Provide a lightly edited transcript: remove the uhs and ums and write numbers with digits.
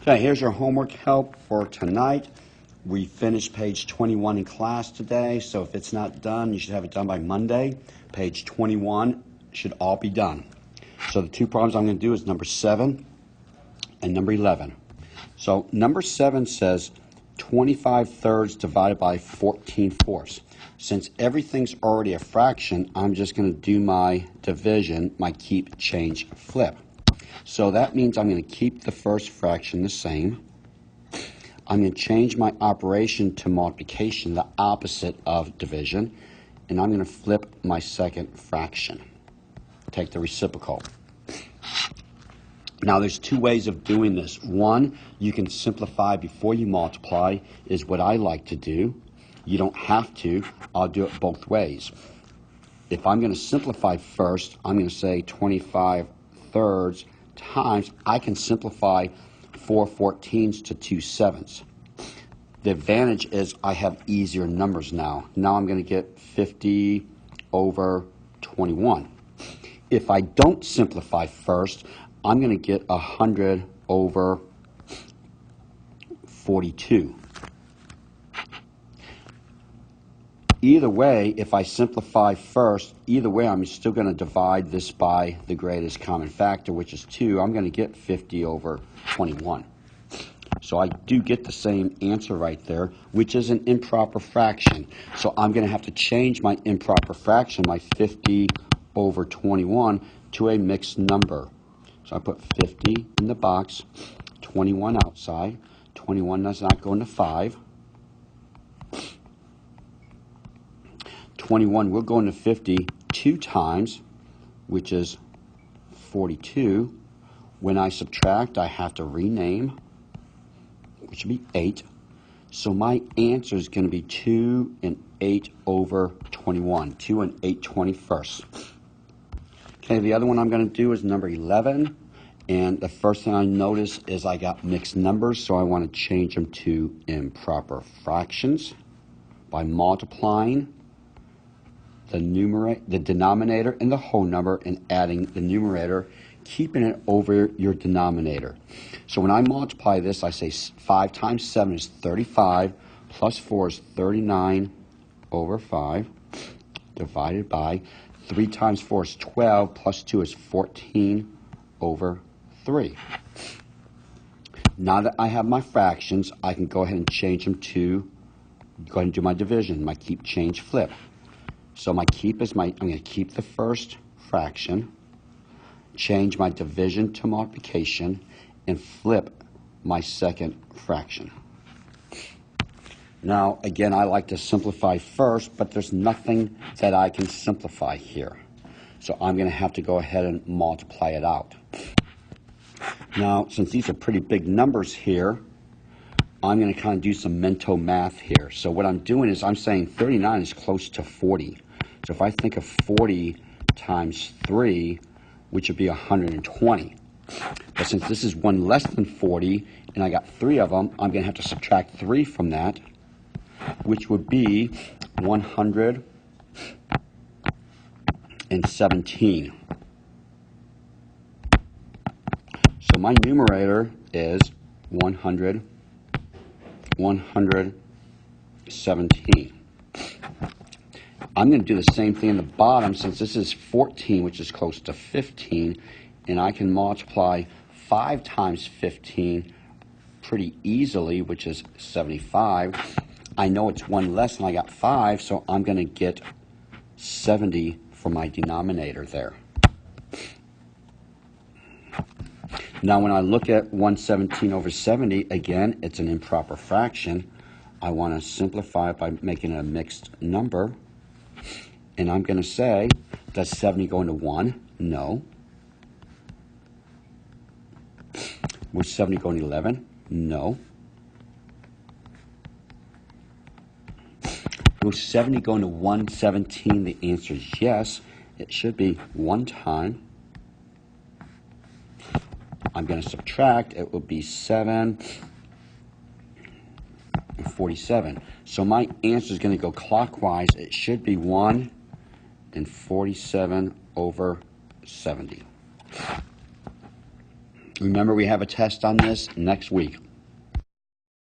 Okay, here's your homework help for tonight. We finished page 21 in class today, so if it's not done, you should have it done by Monday. Page 21 should all be done. So the two problems I'm going to do is number 7 and number 11. So number 7 says 25 thirds divided by 14 fourths. Since everything's already a fraction, I'm just going to do my division, my keep, change, flip. So that means I'm going to keep the first fraction the same. I'm going to change my operation to multiplication, the opposite of division, and I'm going to flip my second fraction. Take the reciprocal. Now there's two ways of doing this. One, you can simplify before you multiply, is what I like to do. You don't have to. I'll do it both ways. If I'm going to simplify first, I'm going to say 25 thirds times, I can simplify 4 14ths to 2 7ths. The advantage is I have easier numbers now. Now I'm going to get 50 over 21. If I don't simplify first, I'm going to get 100 over 42. Either way, if I simplify first, either way I'm still going to divide this by the greatest common factor, which is 2. I'm going to get 50 over 21. So I do get the same answer right there, which is an improper fraction. So I'm going to have to change my improper fraction, my 50 over 21, to a mixed number. So I put 50 in the box, 21 outside. 21 does not go into 5. 21 will go into 50 2 times, which is 42. When I subtract, I have to rename, which would be 8. So my answer is going to be 2 and 8 over 21. 2 and 8 21st. Okay, the other one I'm going to do is number 11. And the first thing I notice is I got mixed numbers, so I want to change them to improper fractions by multiplying the denominator and the whole number and adding the numerator, keeping it over your denominator. So when I multiply this, I say 5 times 7 is 35, plus 4 is 39 over 5, divided by 3 times 4 is 12, plus 2 is 14 over 3. Now that I have my fractions, I can go ahead and change them to, go ahead and do my division, my keep, change, flip. So my keep is I'm going to keep the first fraction, change my division to multiplication, and flip my second fraction. Now, again, I like to simplify first, but there's nothing that I can simplify here. So I'm going to have to go ahead and multiply it out. Now, since these are pretty big numbers here, I'm going to kind of do some mental math here. So what I'm doing is I'm saying 39 is close to 40. So if I think of 40 times 3, which would be 120. But since this is one less than 40, and I got 3 of them, I'm going to have to subtract 3 from that, which would be 117. So my numerator is 117. I'm going to do the same thing in the bottom since this is 14, which is close to 15, and I can multiply 5 times 15 pretty easily, which is 75. I know it's one less and I got 5, so I'm going to get 70 for my denominator there. Now when I look at 117 over 70, again, it's an improper fraction. I want to simplify it by making it a mixed number. And I'm going to say, does 70 go into 1? No. Will 70 go into 11? No. Will 70 go into 117? The answer is yes. It should be 1 time. I'm going to subtract. It will be 7 and 47. So my answer is going to go clockwise. It should be 1 and 47 over 70. Remember, we have a test on this next week.